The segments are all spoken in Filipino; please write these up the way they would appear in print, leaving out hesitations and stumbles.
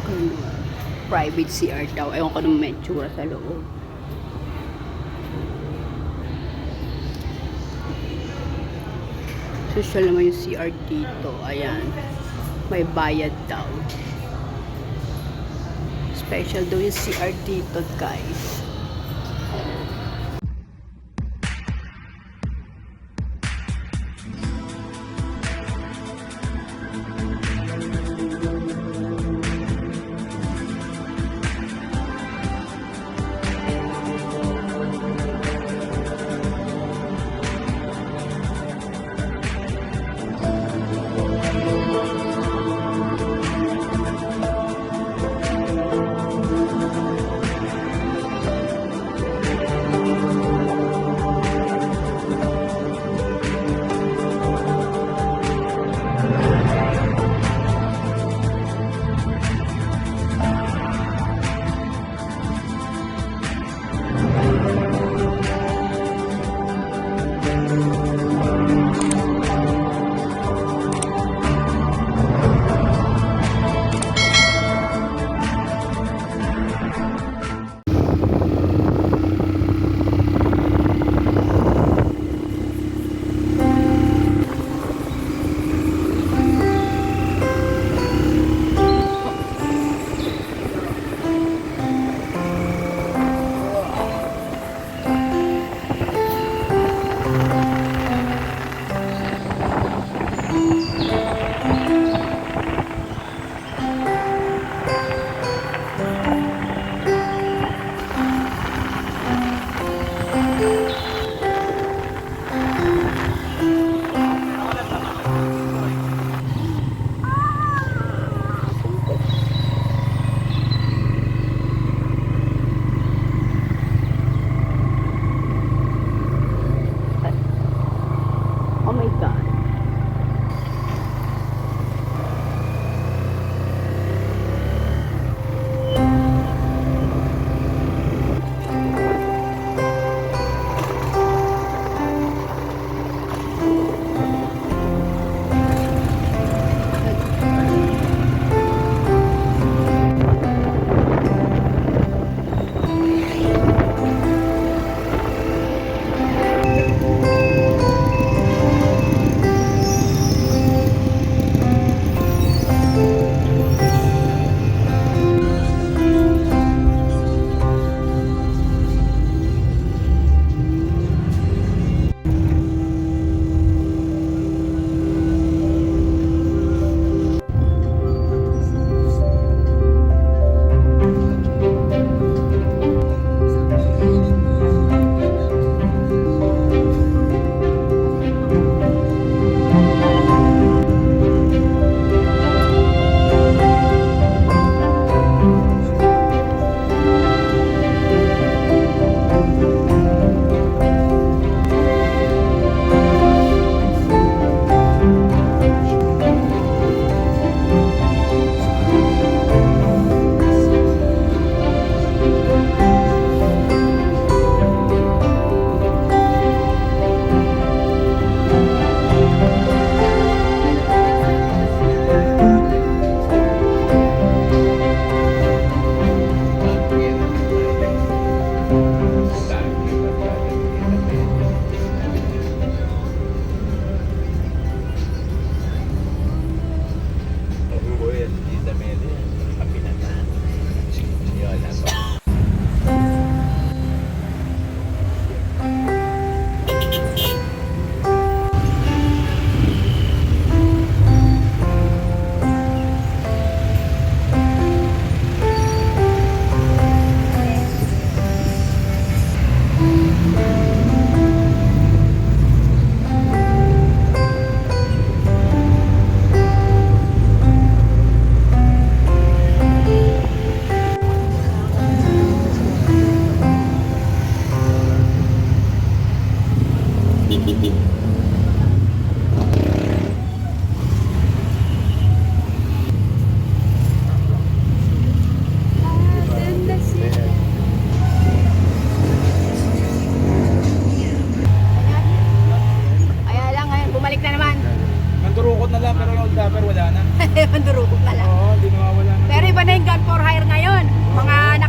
Ano, private CR daw. Ewan ko naman may tsura sa loob. Social naman yung CR dito. Ayan. May bayad daw. Special daw yung CR dito, guys.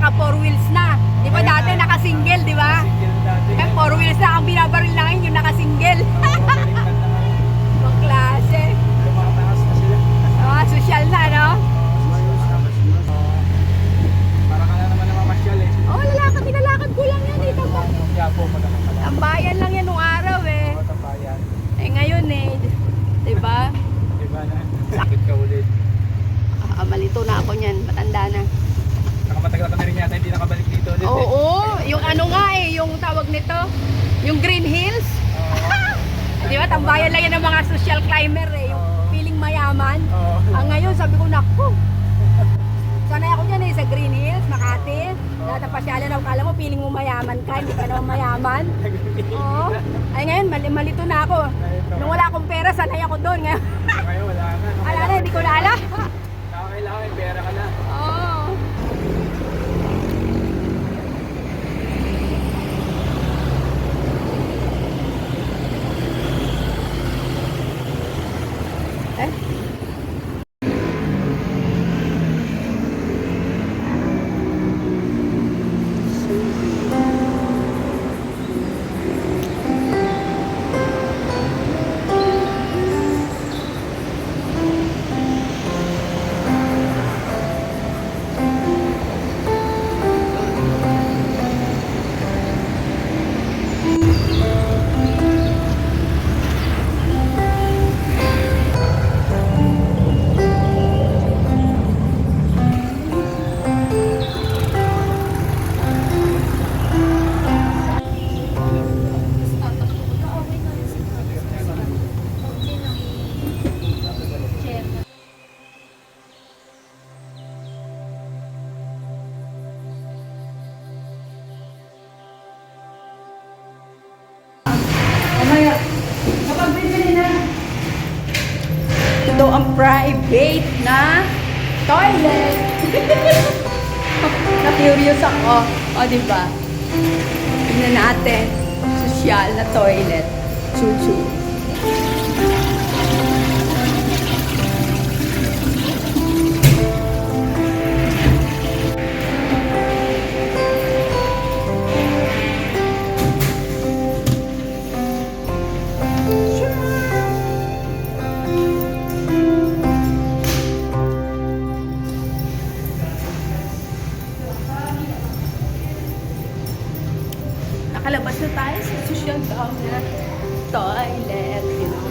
naka four wheels na. Di ba dati naka-single, di ba? Single dati. Eh, four wheels na ang binabaril na ngayon, yung naka-single. Baliktad na ngayon. Ibang klase. Lumataas na sila. Social na, no? Para ka na naman namamasyal eh. Oh, nilalakad ko lang yan, dito ba? Kaya po magkakakala. Tambayan lang yan nung araw, eh. Mga tambayan. Eh, ngayon, eh. Di ba? Diba na? Sakit ka ulit. Malito na ako niyan, matanda na. Nakamatagal ka na rin yata, hindi nakabalik dito ulit eh. Oo, yung ano nga eh, yung tawag nito, yung Green Hills. Di ba, tambayan lang yan ng mga social climber eh, yung feeling mayaman. Oo. Ngayon, sabi ko, naku, sanay ako dyan eh, sa Green Hills, Makati. Lahat ng pasyalan ako, kala mo, feeling mo mayaman ka, hindi ka naman mayaman. Oo. Ay ngayon, malito na ako. Nung wala akong pera, sanay ako doon. Ngayon, Ngayon wala na. ala na, hindi ko na alam. Kailangan may pera ka na. Oo. Eh? Mamaya, kapag bibili na. Ito ang private na toilet. Na-curious ako. O, diba? Tingnan natin. Social na toilet. Chuchu. Nakalabas na tayo sa social na toilet. You know?